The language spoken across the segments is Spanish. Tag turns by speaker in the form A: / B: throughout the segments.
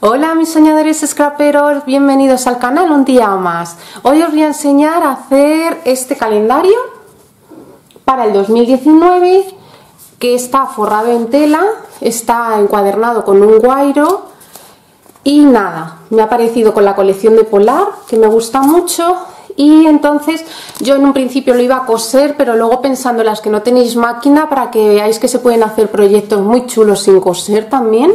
A: Hola mis soñadores scraperos, bienvenidos al canal un día más. Hoy os voy a enseñar a hacer este calendario para el 2019 que está forrado en tela, está encuadernado con un guairo y nada, me ha parecido con la colección de Polar que me gusta mucho. Y entonces yo en un principio lo iba a coser, pero luego pensando en las que no tenéis máquina, para que veáis que se pueden hacer proyectos muy chulos sin coser también.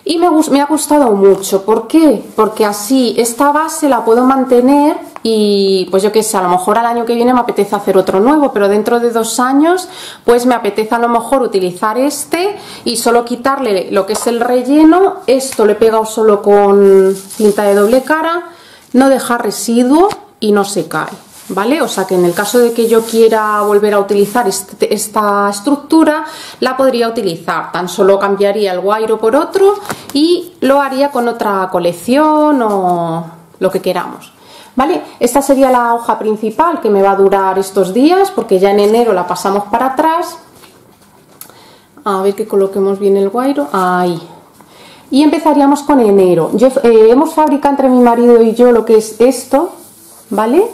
A: Y me ha gustado mucho. ¿Por qué? Porque así esta base la puedo mantener y pues yo qué sé, a lo mejor al año que viene me apetece hacer otro nuevo, pero dentro de 2 años pues me apetece a lo mejor utilizar este y solo quitarle lo que es el relleno. Esto lo he pegado solo con cinta de doble cara, no deja residuo y no se cae, ¿vale? O sea que en el caso de que yo quiera volver a utilizar esta estructura, la podría utilizar, tan solo cambiaría el guairo por otro y lo haría con otra colección o lo que queramos, ¿vale? Esta sería la hoja principal que me va a durar estos días, porque ya en enero la pasamos para atrás. A ver que coloquemos bien el guairo, ahí. Y empezaríamos con enero. Hemos fabricado entre mi marido y yo lo que es esto, ¿vale?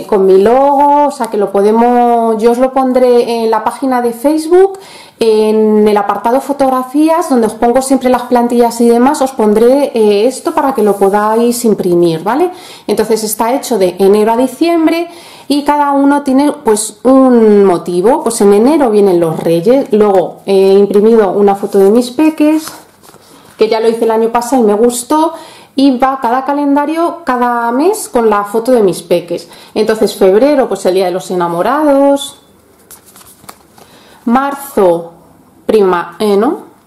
A: Con mi logo, o sea que lo podemos, yo os lo pondré en la página de Facebook, en el apartado fotografías, donde os pongo siempre las plantillas y demás, os pondré esto para que lo podáis imprimir, ¿vale? Entonces está hecho de enero a diciembre y cada uno tiene pues un motivo. Pues en enero vienen los Reyes, luego he imprimido una foto de mis peques, que ya lo hice el año pasado y me gustó. Y va cada calendario, cada mes, con la foto de mis peques. Entonces febrero, pues el día de los enamorados. Marzo,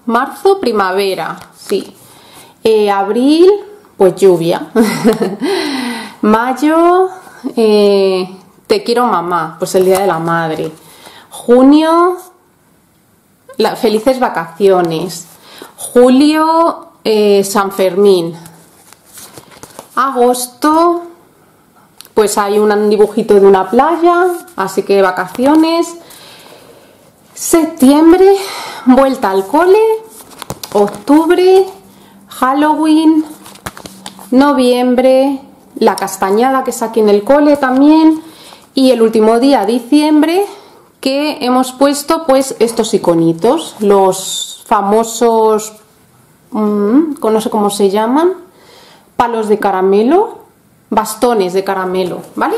A: Marzo, primavera, sí. Abril, pues lluvia. Mayo, te quiero mamá, pues el día de la madre. Junio, felices vacaciones. Julio, San Fermín. Agosto, pues hay un dibujito de una playa, así que vacaciones. Septiembre, vuelta al cole. Octubre, Halloween. Noviembre, la castañada, que es aquí en el cole también. Y el último día, diciembre, que hemos puesto pues estos iconitos, los famosos, no sé cómo se llaman, palos de caramelo, bastones de caramelo, ¿vale?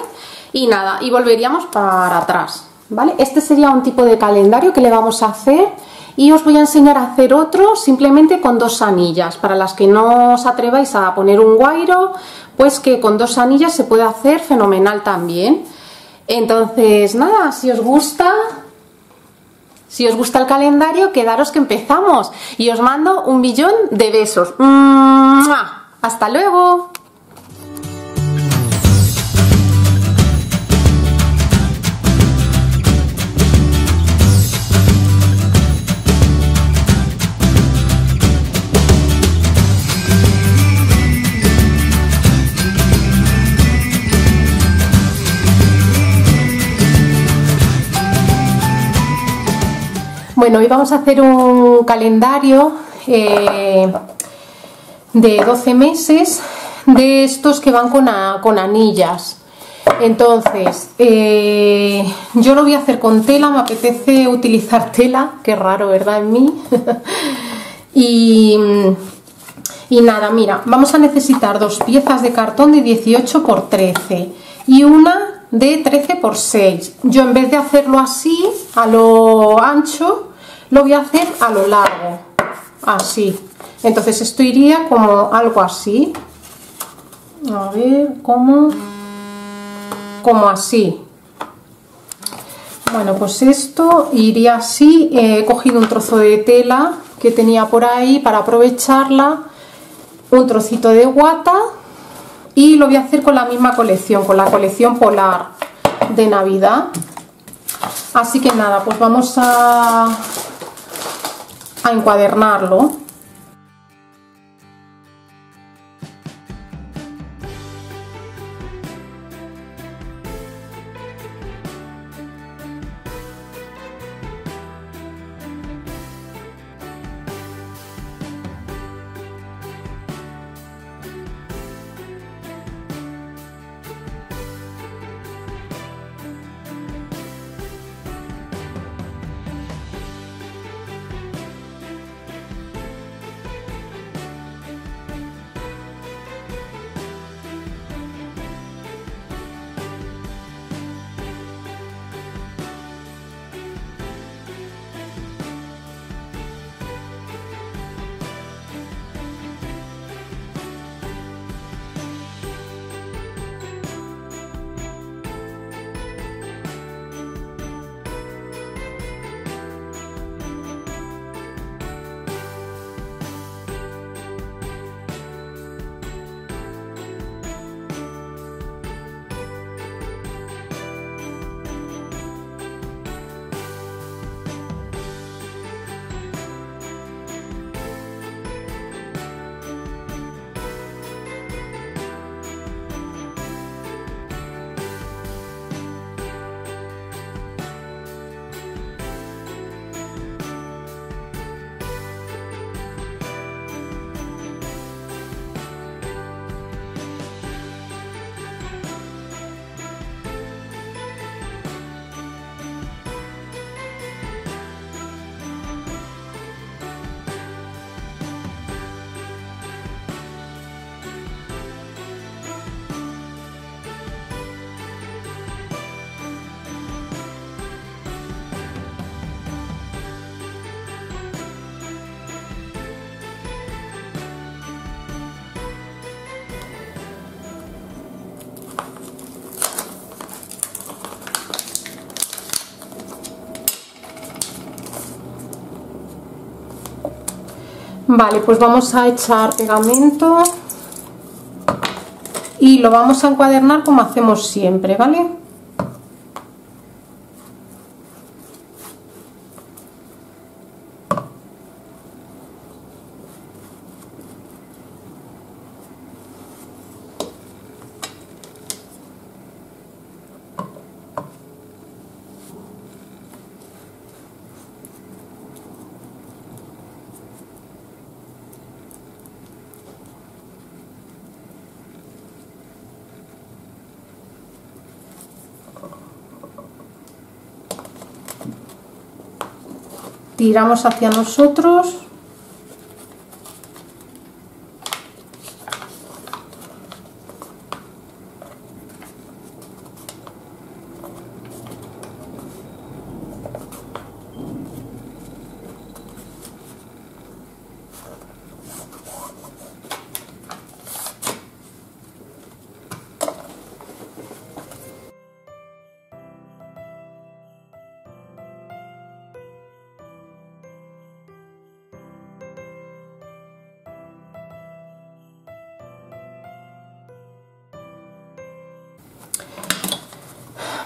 A: Y nada, y volveríamos para atrás, ¿vale? Este sería un tipo de calendario que le vamos a hacer y os voy a enseñar a hacer otro simplemente con 2 anillas. Para las que no os atreváis a poner un guairo, pues que con 2 anillas se puede hacer fenomenal también. Entonces nada, si os gusta el calendario, quedaros que empezamos y os mando un billón de besos. ¡Mua! ¡Hasta luego! Bueno, hoy vamos a hacer un calendario de 12 meses, de estos que van con anillas. Entonces yo lo voy a hacer con tela, me apetece utilizar tela, qué raro, ¿verdad? En mí. y nada, mira, vamos a necesitar 2 piezas de cartón de 18 por 13 y una de 13 por 6. Yo, en vez de hacerlo así a lo ancho, lo voy a hacer a lo largo, así. Entonces esto iría como algo así, a ver, como así. Bueno, pues esto iría así. He cogido un trozo de tela que tenía por ahí para aprovecharla, un trocito de guata, y lo voy a hacer con la misma colección, con la colección Polar de Navidad. Así que nada, pues vamos a encuadernarlo. Vale, pues vamos a echar pegamento y lo vamos a encuadernar como hacemos siempre, ¿vale? Tiramos hacia nosotros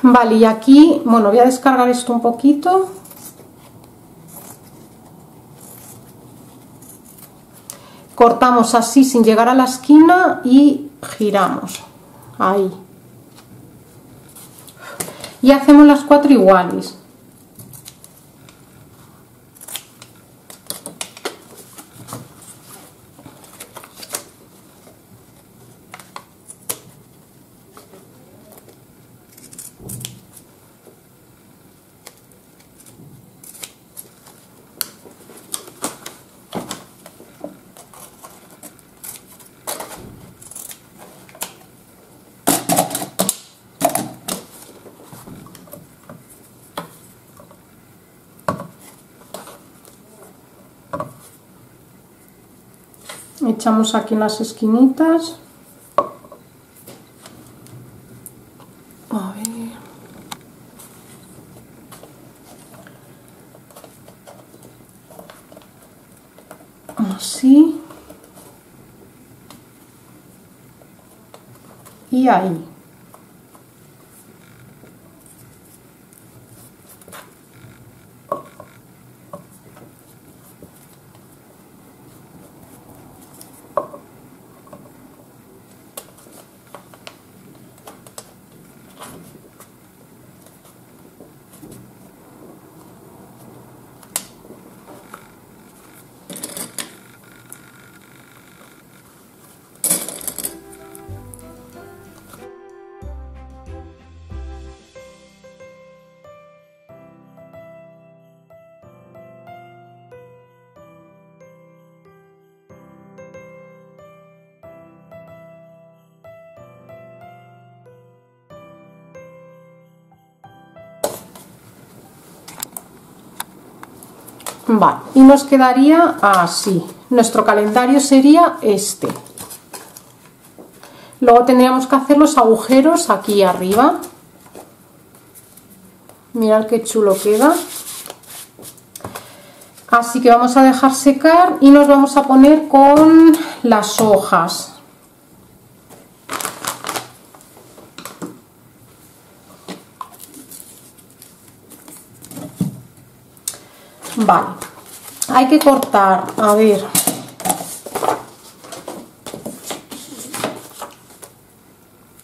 A: Vale, y aquí, bueno, voy a descargar esto un poquito. Cortamos así sin llegar a la esquina y giramos. Ahí. Y hacemos las 4 iguales. Echamos aquí en las esquinitas. A ver. Así. Y ahí. Vale, y nos quedaría así. Nuestro calendario sería este. Luego tendríamos que hacer los agujeros aquí arriba. Mirad qué chulo queda. Así que vamos a dejar secar y nos vamos a poner con las hojas. Vale, hay que cortar, a ver,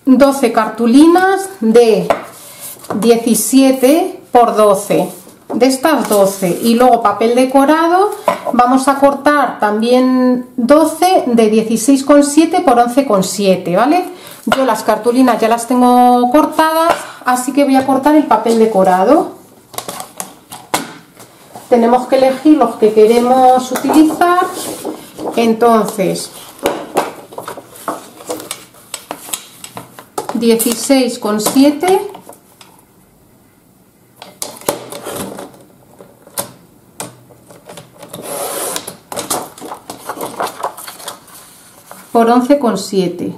A: ...12 cartulinas de 17 por 12, de estas 12, y luego papel decorado, vamos a cortar también 12 de 16,7 por 11,7, ¿vale? Yo las cartulinas ya las tengo cortadas, así que voy a cortar el papel decorado. Tenemos que elegir los que queremos utilizar, entonces 16,7 por 11,7.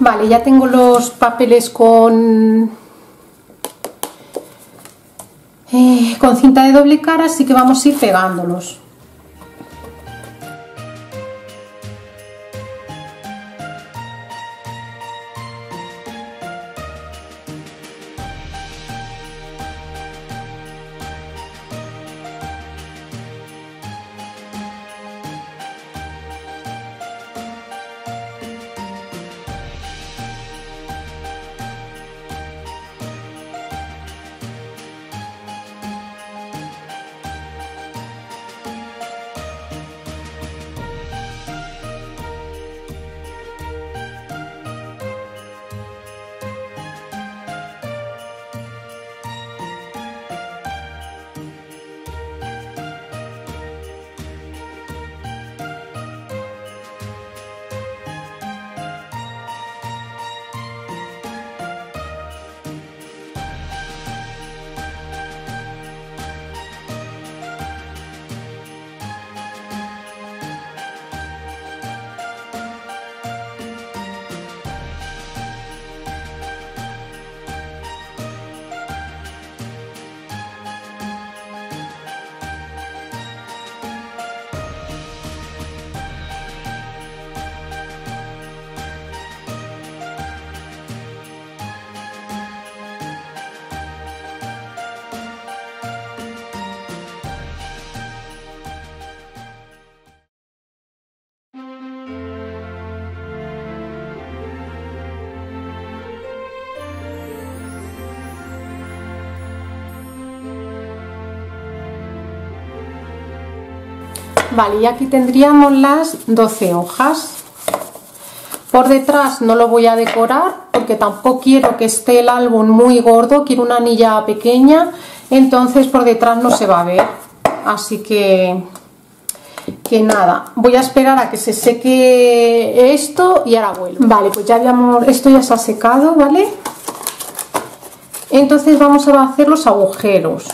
A: Vale, ya tengo los papeles con cinta de doble cara, así que vamos a ir pegándolos. Vale, y aquí tendríamos las 12 hojas. Por detrás no lo voy a decorar porque tampoco quiero que esté el álbum muy gordo, quiero una anilla pequeña, entonces por detrás no se va a ver. Así que nada, voy a esperar a que se seque esto y ahora vuelvo. Vale, pues ya habíamos, esto ya se ha secado, ¿vale? Entonces vamos a hacer los agujeros.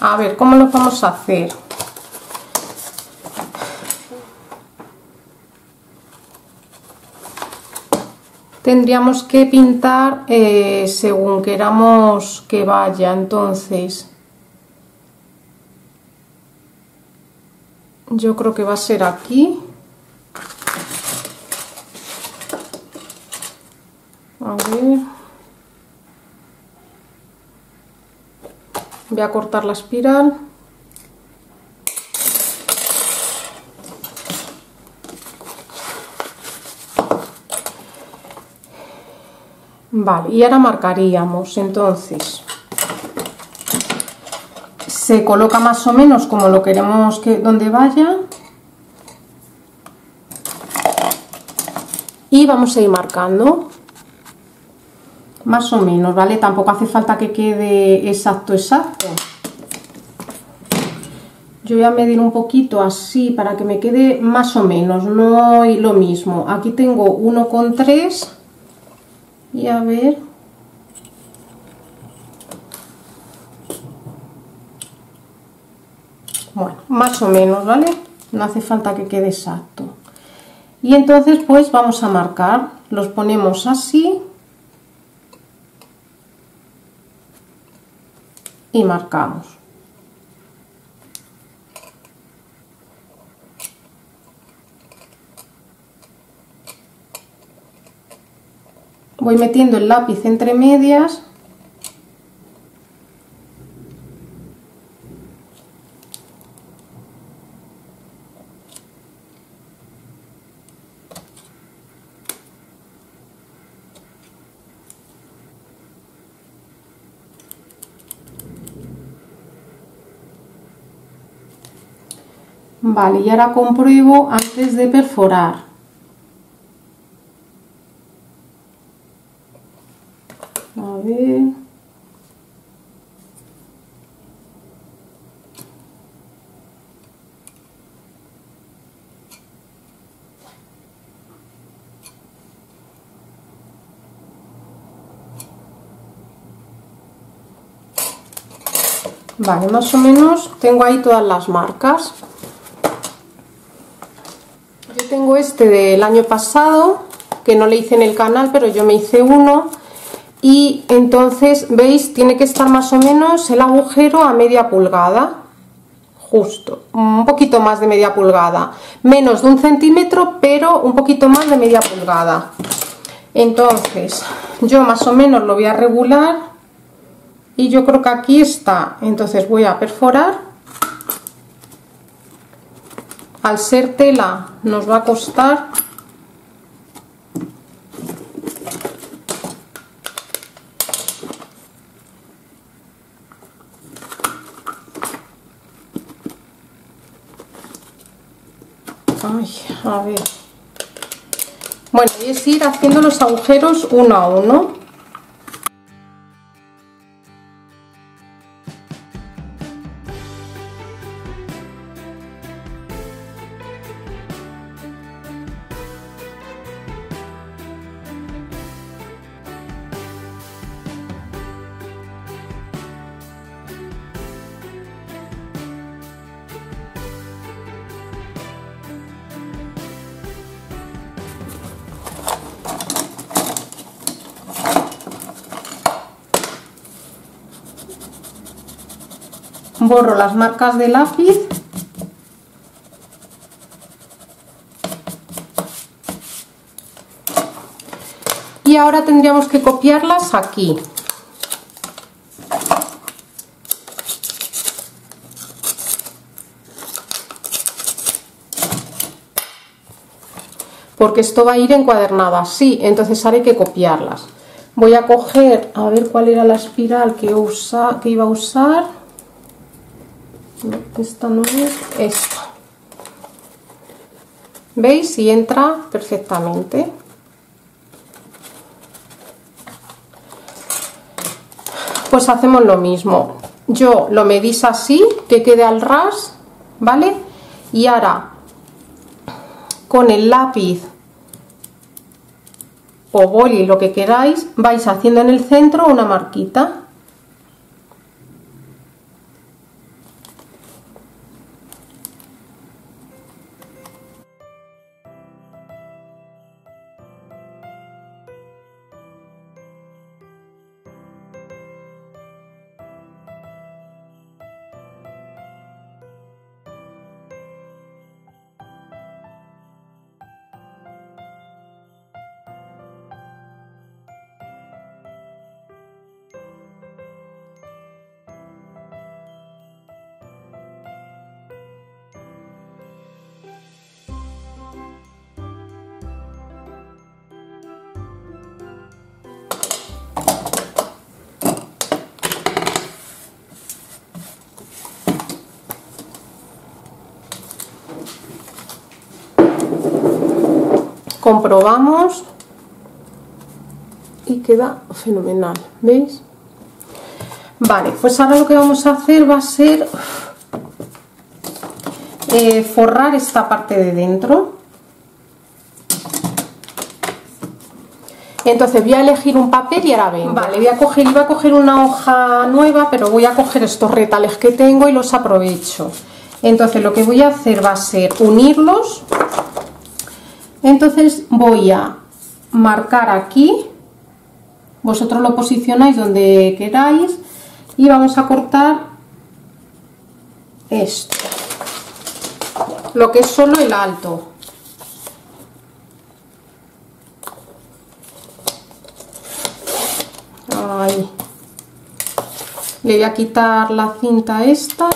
A: A ver, ¿cómo los vamos a hacer? Tendríamos que pintar según queramos que vaya, entonces yo creo que va a ser aquí. A ver, voy a cortar la espiral. Vale, y ahora marcaríamos, entonces se coloca más o menos como lo queremos que donde vaya y vamos a ir marcando más o menos, ¿vale? Tampoco hace falta que quede exacto. Yo voy a medir un poquito así para que me quede más o menos, no lo mismo. Aquí tengo 1,3 y a ver, bueno, más o menos, ¿vale? No hace falta que quede exacto. Y entonces pues vamos a marcar, los ponemos así y marcamos. Voy metiendo el lápiz entre medias . Vale, y ahora compruebo antes de perforar. A ver. Vale, más o menos tengo ahí todas las marcas. Yo tengo este del año pasado que no le hice en el canal, pero yo me hice uno. Y entonces, ¿veis? Tiene que estar más o menos el agujero a media pulgada. Justo, un poquito más de media pulgada. Menos de 1 centímetro, pero un poquito más de media pulgada. Entonces, yo más o menos lo voy a regular. Y yo creo que aquí está. Entonces voy a perforar. Al ser tela nos va a costar. Ay, a ver. Bueno, y es ir haciendo los agujeros uno a uno. Borro las marcas de lápiz. Y ahora tendríamos que copiarlas aquí. Porque esto va a ir encuadernado así, entonces ahora hay que copiarlas. Voy a coger, a ver cuál era la espiral que iba a usar. No, esta no es, esta. ¿Veis? Y entra perfectamente. Pues hacemos lo mismo. Yo lo medís así, que quede al ras, ¿vale? Y ahora, con el lápiz o boli, lo que queráis, vais haciendo en el centro una marquita. Comprobamos y queda fenomenal, ¿veis? Vale, pues ahora lo que vamos a hacer va a ser forrar esta parte de dentro. Entonces voy a elegir un papel y ahora vengo. Vale, iba a coger una hoja nueva, pero voy a coger estos retales que tengo y los aprovecho. Entonces lo que voy a hacer va a ser unirlos. Entonces voy a marcar aquí, vosotros lo posicionáis donde queráis y vamos a cortar esto, lo que es solo el alto. Ahí. Le voy a quitar la cinta esta.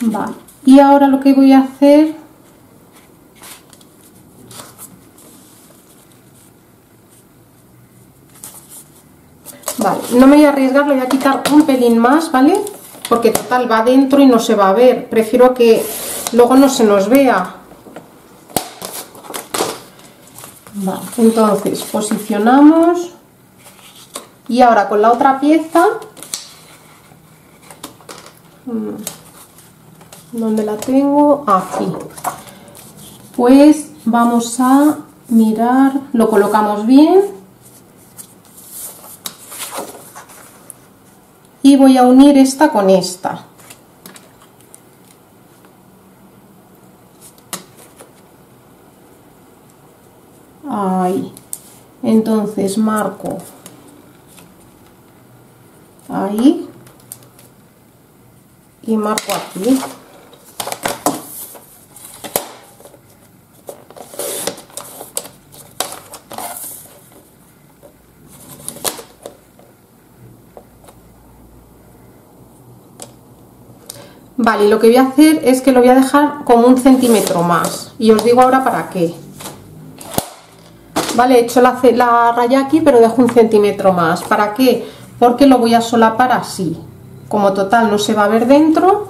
A: Vale, y ahora lo que voy a hacer vale, no me voy a arriesgar, le voy a quitar un pelín más, ¿vale? Porque total va dentro y no se va a ver, prefiero que luego no se nos vea. Vale, entonces posicionamos y ahora con la otra pieza, ¿dónde la tengo? Aquí. Pues vamos a mirar, lo colocamos bien y voy a unir esta con esta. Entonces marco ahí y marco aquí. Vale, y lo que voy a hacer es que lo voy a dejar como 1 centímetro más y os digo ahora para qué. Vale, he hecho la raya aquí, pero dejo 1 centímetro más. ¿Para qué? Porque lo voy a solapar así. Como total no se va a ver dentro.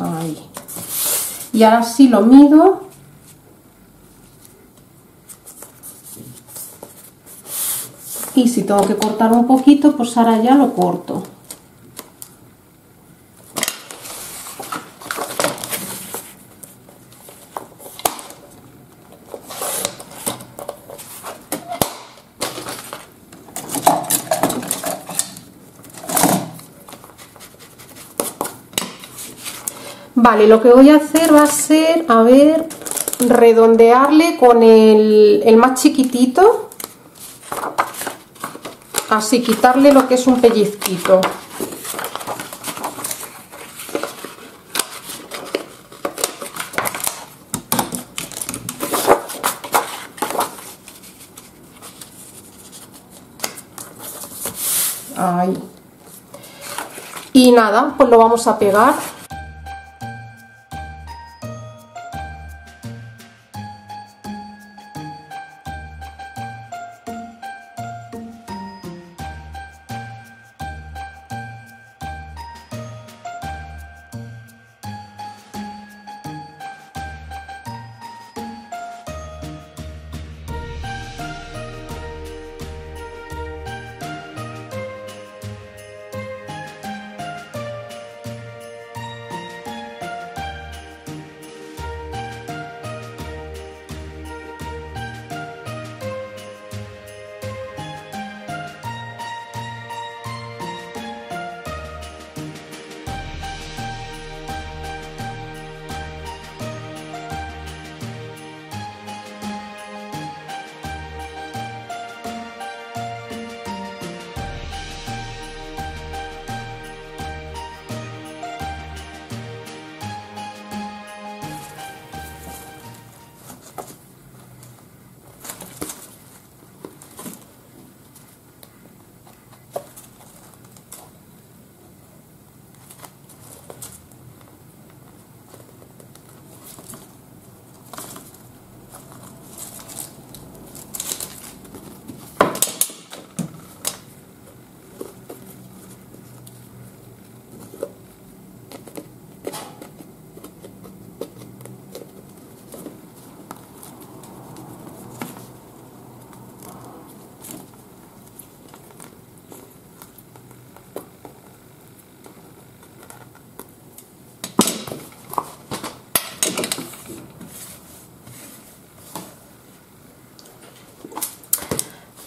A: Ahí. Y ahora sí lo mido. Y si tengo que cortar un poquito, pues ahora ya lo corto. Vale, lo que voy a hacer va a ser, a ver, redondearle con el más chiquitito. Así, quitarle lo que es un pellizquito. Ahí. Y nada, pues lo vamos a pegar.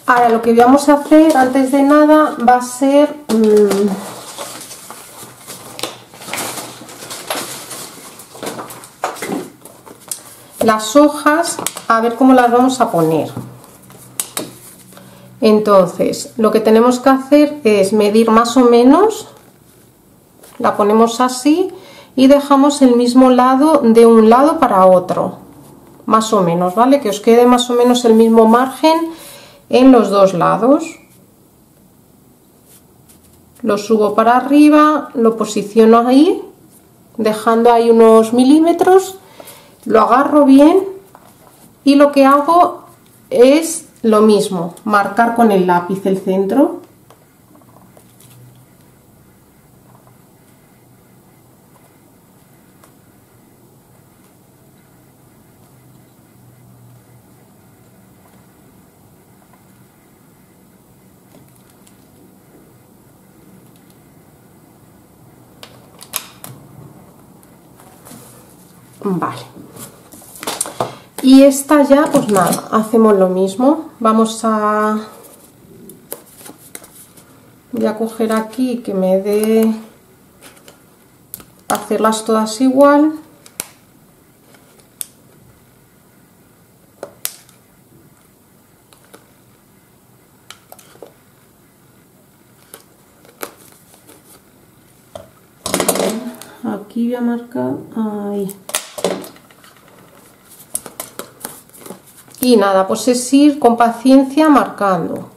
A: Ahora lo que vamos a hacer antes de nada va a ser las hojas, a ver cómo las vamos a poner. Entonces lo que tenemos que hacer es medir más o menos, la ponemos así y dejamos el mismo lado de un lado para otro, más o menos, ¿vale? Que os quede más o menos el mismo margen en los dos lados. Lo subo para arriba, lo posiciono ahí, dejando ahí unos milímetros, lo agarro bien y lo que hago es lo mismo, marcar con el lápiz el centro. Vale. Y esta ya, pues nada, hacemos lo mismo. Voy a coger aquí que me dé hacerlas todas igual. Aquí voy a marcar ahí. Y nada, pues es ir con paciencia marcando.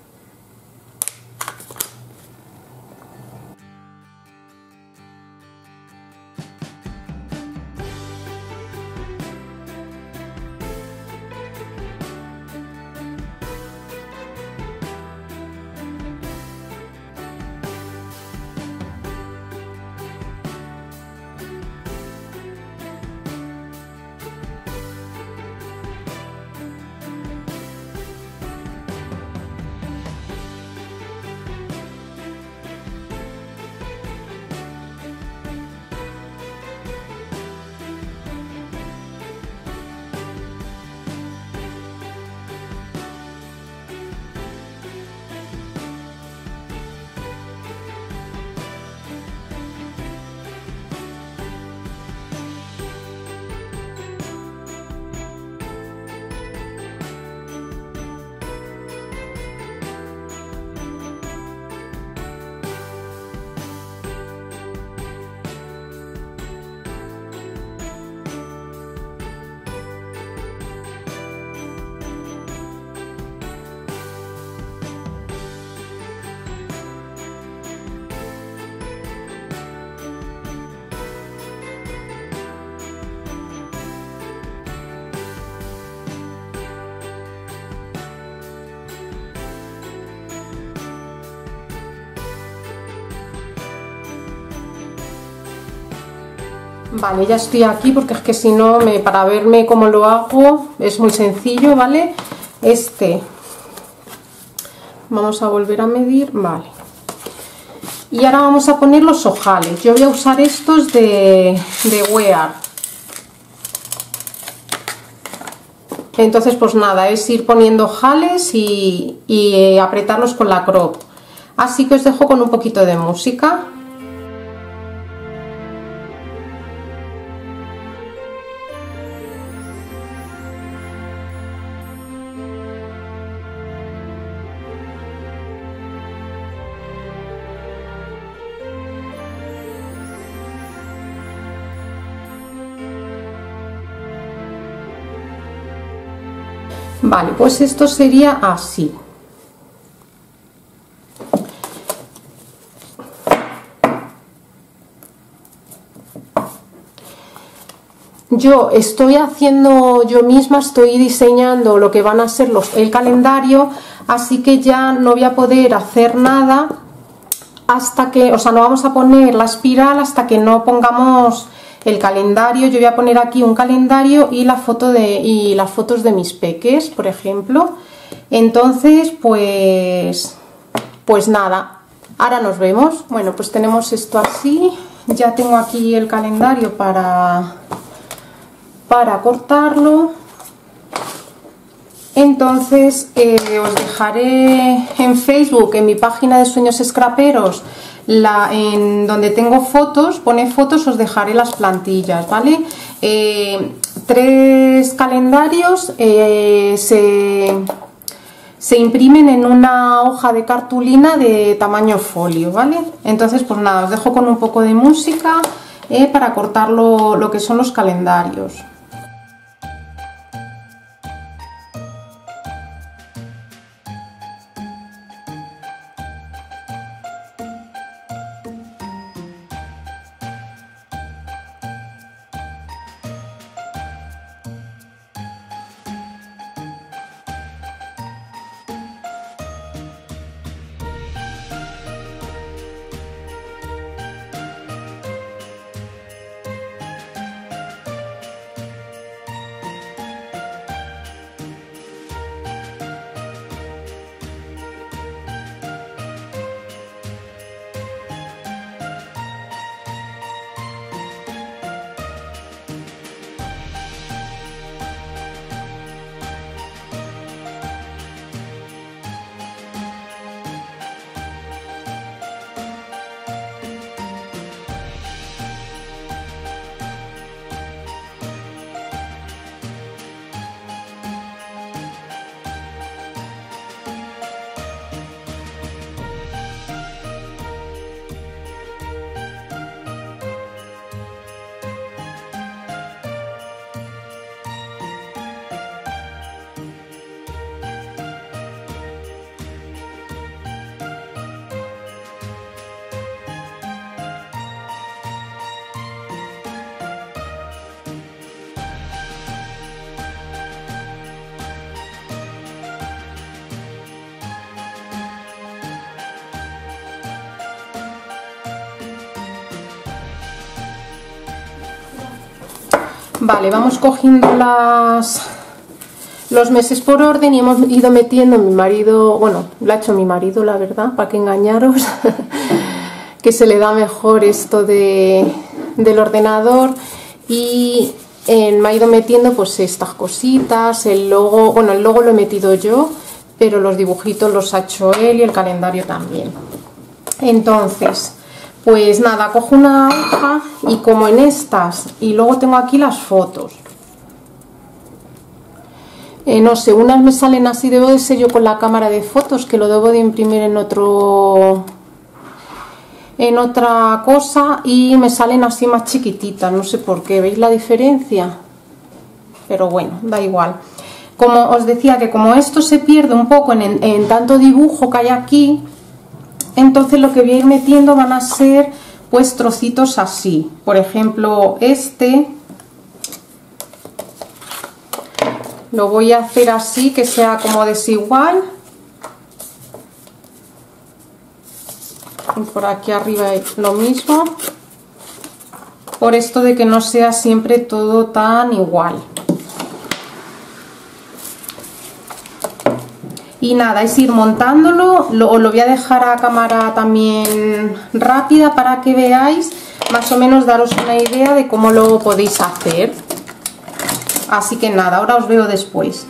A: Vale, ya estoy aquí porque es que si no, para verme cómo lo hago es muy sencillo, ¿vale? Vamos a volver a medir, vale. Y ahora vamos a poner los ojales. Yo voy a usar estos de Wear. Entonces, pues nada, es ir poniendo ojales y apretarlos con la crop. Así que os dejo con un poquito de música. Vale, pues esto sería así. Yo estoy haciendo, yo misma estoy diseñando lo que van a ser el calendario, así que ya no voy a poder hacer nada hasta que, o sea, no vamos a poner la espiral hasta que no pongamos el calendario. Yo voy a poner aquí un calendario y las fotos de mis peques, por ejemplo. Entonces, pues nada, ahora nos vemos. Bueno, pues tenemos esto así. Ya tengo aquí el calendario para cortarlo. Entonces os dejaré en Facebook, en mi página de Sueños Scraperos, en donde tengo fotos, pone fotos, os dejaré las plantillas, ¿vale? 3 calendarios se imprimen en una hoja de cartulina de tamaño folio, ¿vale? Entonces, pues nada, os dejo con un poco de música para cortar lo que son los calendarios. Vale, vamos cogiendo los meses por orden y hemos ido metiendo, mi marido, bueno, lo ha hecho mi marido, la verdad, para que engañaros, que se le da mejor esto del ordenador, y me ha ido metiendo pues estas cositas, el logo, bueno, el logo lo he metido yo, pero los dibujitos los ha hecho él y el calendario también. Entonces, pues nada, cojo una hoja y como en estas, y luego tengo aquí las fotos. No sé, unas me salen así, debo de ser yo con la cámara de fotos, que lo debo de imprimir en otra cosa, y me salen así más chiquititas, no sé por qué, ¿veis la diferencia? Pero bueno, da igual. Como os decía, que como esto se pierde un poco en tanto dibujo que hay aquí, entonces lo que voy a ir metiendo van a ser pues trocitos así. Por ejemplo, este lo voy a hacer así, que sea como desigual. Y por aquí arriba lo mismo. Por esto de que no sea siempre todo tan igual. Y nada, es ir montándolo, lo voy a dejar a cámara también rápida para que veáis, más o menos daros una idea de cómo lo podéis hacer. Así que nada, ahora os veo después.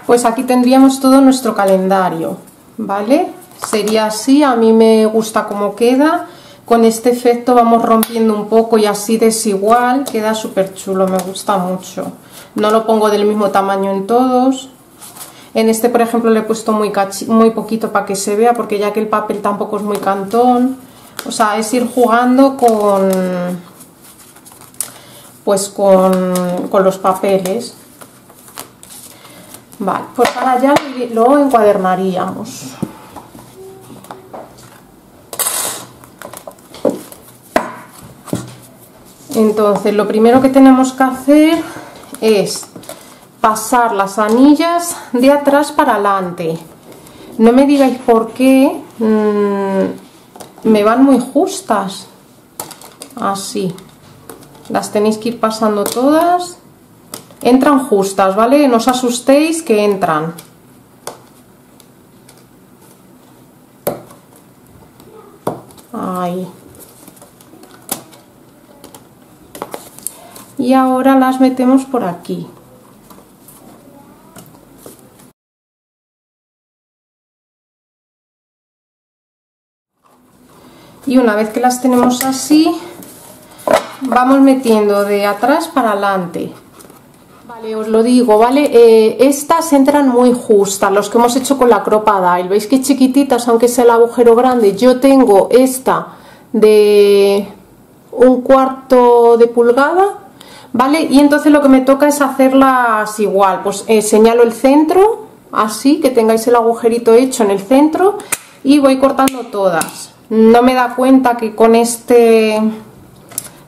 A: pues aquí tendríamos todo nuestro calendario, ¿vale? Sería así, a mí me gusta cómo queda. Con este efecto vamos rompiendo un poco y así desigual, queda súper chulo, me gusta mucho. No lo pongo del mismo tamaño en todos. En este, por ejemplo, le he puesto muy poquito para que se vea, porque ya que el papel tampoco es muy cantón. O sea, es ir jugando con, pues con los papeles. Vale, pues ahora ya lo encuadernaríamos. Entonces, lo primero que tenemos que hacer es pasar las anillas de atrás para adelante. No me digáis por qué me van muy justas. Así. Las tenéis que ir pasando todas. Entran justas, ¿vale? No os asustéis que entran. Ahí. Y ahora las metemos por aquí. Y una vez que las tenemos así, vamos metiendo de atrás para adelante. Vale, os lo digo, ¿vale? Estas entran muy justas, los que hemos hecho con la Crop-A-Dile. ¿Veis que chiquititas, aunque sea el agujero grande? Yo tengo esta de 1/4 de pulgada, ¿vale? Y entonces lo que me toca es hacerlas igual. Pues señalo el centro, así, que tengáis el agujerito hecho en el centro, y voy cortando todas. No me da cuenta que con este...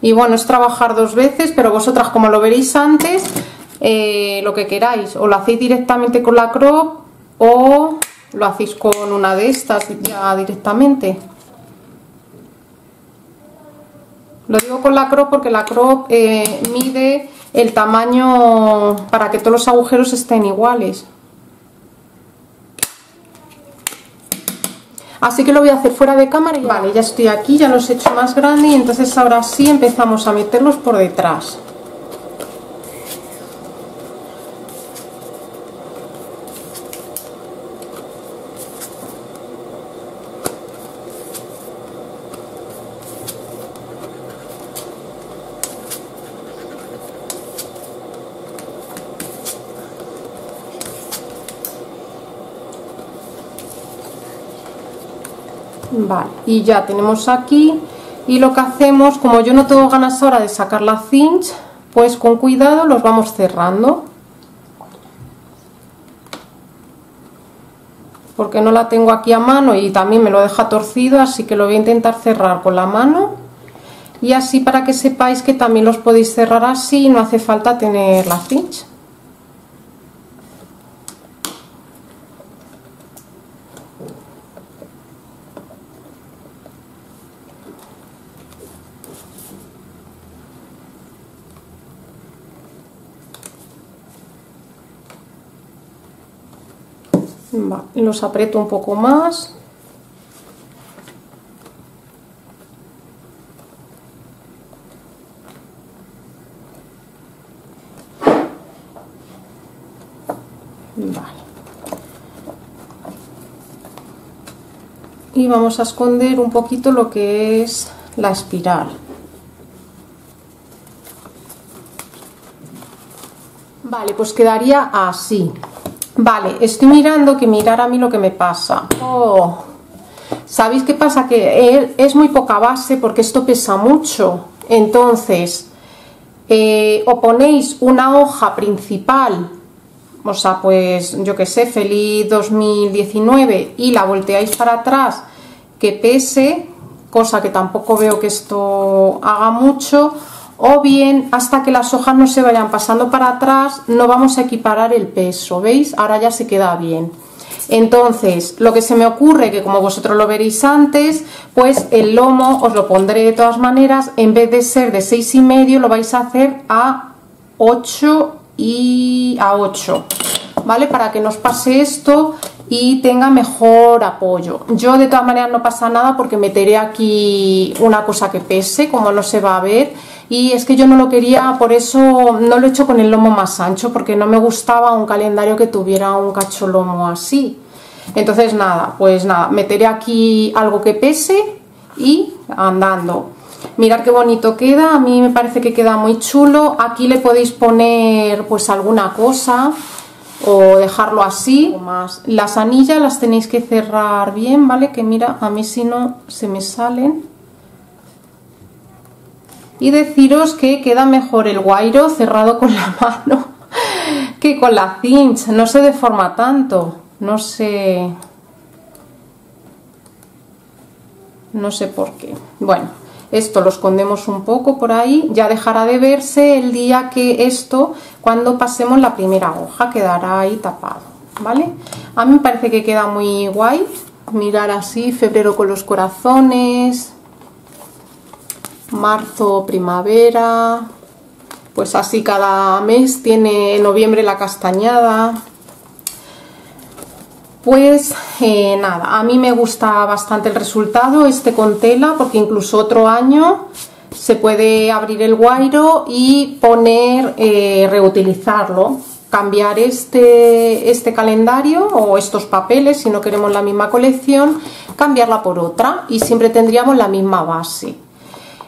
A: Y bueno, es trabajar dos veces, pero vosotras, como lo veréis antes, lo que queráis, o lo hacéis directamente con la crop o lo hacéis con una de estas ya directamente. Lo digo con la crop porque la crop mide el tamaño para que todos los agujeros estén iguales. Así que lo voy a hacer fuera de cámara y vale, ya estoy aquí, ya los he hecho más grande y entonces ahora sí empezamos a meterlos por detrás. Vale, y ya tenemos aquí, y lo que hacemos, como yo no tengo ganas ahora de sacar la cinch, pues con cuidado los vamos cerrando, porque no la tengo aquí a mano y también me lo deja torcido, así que lo voy a intentar cerrar con la mano, y así para que sepáis que también los podéis cerrar así, no hace falta tener la cinch. Vale, los aprieto un poco más. Vale. Y vamos a esconder un poquito lo que es la espiral. Vale, pues quedaría así. Vale, estoy mirando, que mirar a mí lo que me pasa. Oh, ¿sabéis qué pasa? Que es muy poca base porque esto pesa mucho. Entonces, o ponéis una hoja principal, o sea, pues yo que sé, Feliz 2019, y la volteáis para atrás que pese, cosa que tampoco veo que esto haga mucho. O bien, hasta que las hojas no se vayan pasando para atrás, no vamos a equiparar el peso, ¿veis? Ahora ya se queda bien. Entonces, lo que se me ocurre, que como vosotros lo veréis antes, pues el lomo os lo pondré de todas maneras, en vez de ser de 6,5, lo vais a hacer a 8 y a 8, ¿vale? Para que nos pase esto y tenga mejor apoyo. Yo de todas maneras no pasa nada porque meteré aquí una cosa que pese, como no se va a ver, y es que yo no lo quería, por eso no lo he hecho con el lomo más ancho, porque no me gustaba un calendario que tuviera un cacho lomo así. Entonces nada, pues nada, meteré aquí algo que pese y andando. Mirad qué bonito queda, a mí me parece que queda muy chulo. Aquí le podéis poner pues alguna cosa o dejarlo así. Las anillas las tenéis que cerrar bien, ¿vale? Que mira, a mí si no se me salen. Y deciros que queda mejor el guairo cerrado con la mano que con la cinch, no se deforma tanto, no sé por qué. Bueno, esto lo escondemos un poco por ahí, ya dejará de verse el día que esto, cuando pasemos la primera hoja, quedará ahí tapado, ¿vale? A mí me parece que queda muy guay, mirar así, febrero con los corazones, marzo, primavera, pues así cada mes, tiene en noviembre la castañada. Pues nada, a mí me gusta bastante el resultado este con tela, porque incluso otro año se puede abrir el guairo y poner, reutilizarlo, cambiar este calendario o estos papeles, si no queremos la misma colección, cambiarla por otra y siempre tendríamos la misma base.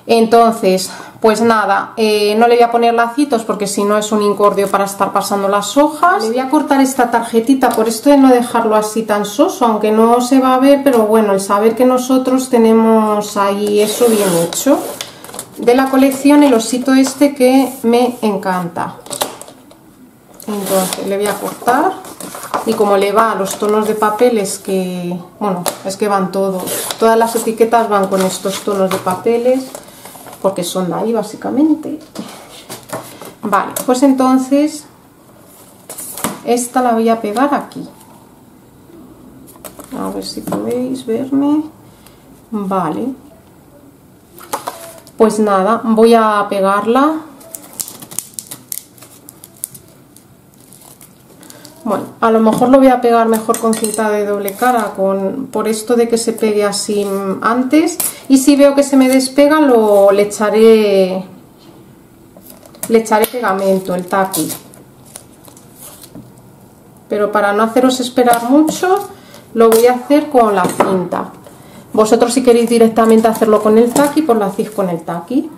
A: Entonces, pues nada, no le voy a poner lacitos porque si no es un incordio para estar pasando las hojas. Le voy a cortar esta tarjetita por esto de no dejarlo así tan soso, aunque no se va a ver, pero bueno, el saber que nosotros tenemos ahí eso bien hecho. De la colección el osito este que me encanta. Entonces le voy a cortar y como le va a los tonos de papeles que, bueno, es que van todos, todas las etiquetas van con estos tonos de papeles, porque son de ahí básicamente. Vale, pues entonces esta la voy a pegar aquí, a ver si podéis verme. Vale, pues nada, voy a pegarla. Bueno, a lo mejor lo voy a pegar mejor con cinta de doble cara, por esto de que se pegue así antes, y si veo que se me despega le echaré pegamento, el taqui. Pero para no haceros esperar mucho, lo voy a hacer con la cinta. Vosotros si queréis directamente hacerlo con el taqui, pues lo hacéis con el taqui.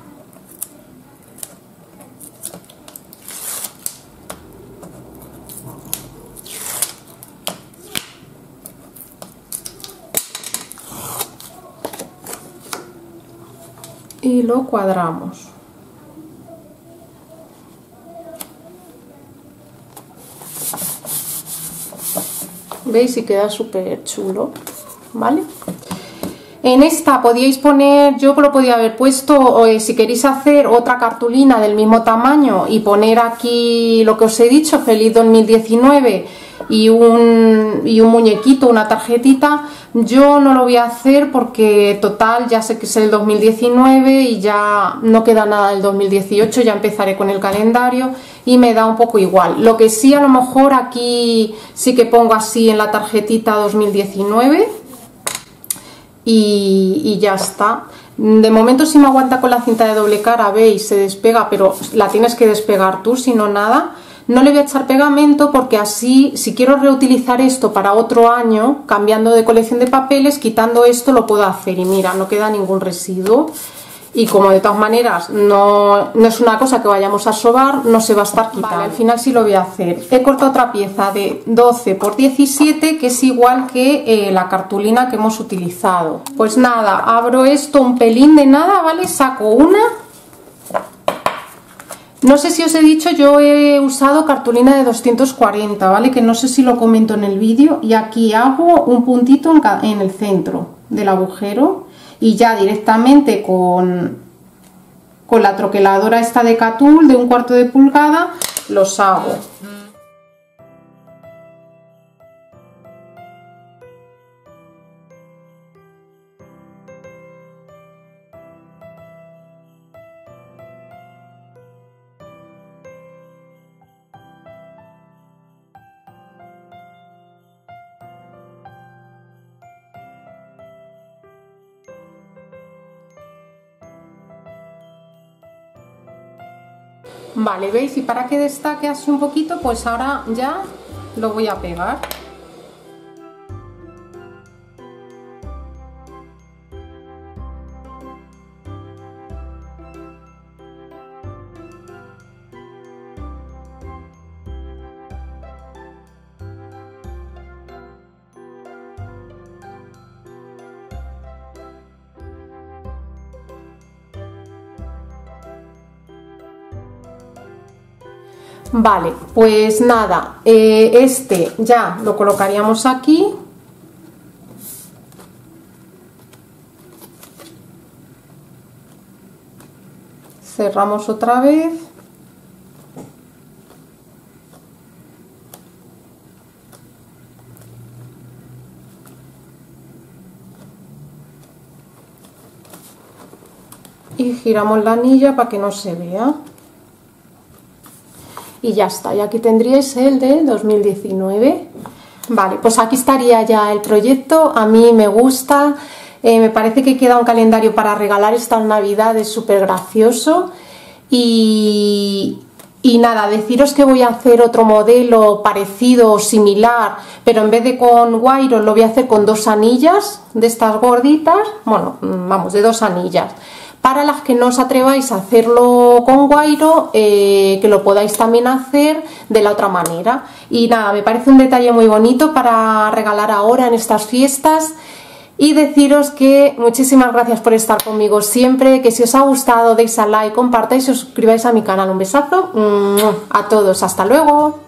A: Y lo cuadramos. ¿Veis? Y queda súper chulo, ¿vale? En esta podíais poner, yo lo podía haber puesto, si queréis hacer otra cartulina del mismo tamaño y poner aquí lo que os he dicho, feliz 2019 y un muñequito, una tarjetita. Yo no lo voy a hacer porque total ya sé que es el 2019 y ya no queda nada del 2018, ya empezaré con el calendario y me da un poco igual. Lo que sí, a lo mejor aquí sí que pongo así en la tarjetita 2019 y ya está. De momento si me aguanta con la cinta de doble cara, veis, se despega, pero la tienes que despegar tú, si no nada. No le voy a echar pegamento porque así, si quiero reutilizar esto para otro año, cambiando de colección de papeles, quitando esto lo puedo hacer y mira, no queda ningún residuo. Y como de todas maneras no es una cosa que vayamos a sobar, no se va a estar quitando. Vale, al final sí lo voy a hacer. He cortado otra pieza de 12 por 17 que es igual que la cartulina que hemos utilizado. Pues nada, abro esto un pelín de nada, ¿vale? Saco una. No sé si os he dicho, yo he usado cartulina de 240, ¿vale? Que no sé si lo comento en el vídeo. Y aquí hago un puntito en el centro del agujero. Y ya directamente con la troqueladora esta de Catul de 1/4 de pulgada los hago. Vale, ¿veis? Y para que destaque así un poquito, pues ahora ya lo voy a pegar. Vale, pues nada, este ya lo colocaríamos aquí. Cerramos otra vez. Y giramos la anilla para que no se vea. Y ya está, y aquí tendríais el del 2019. Vale, pues aquí estaría ya el proyecto. A mí me gusta, me parece que queda un calendario para regalar estas navidades súper gracioso. Y nada, deciros que voy a hacer otro modelo parecido o similar, pero en vez de con guairo lo voy a hacer con 2 anillas de estas gorditas, bueno, vamos, de 2 anillas. Para las que no os atreváis a hacerlo con guairo, que lo podáis también hacer de la otra manera. Y nada, me parece un detalle muy bonito para regalar ahora en estas fiestas. Y deciros que muchísimas gracias por estar conmigo siempre, que si os ha gustado deis a like, compartáis y os suscribáis a mi canal. Un besazo a todos, hasta luego.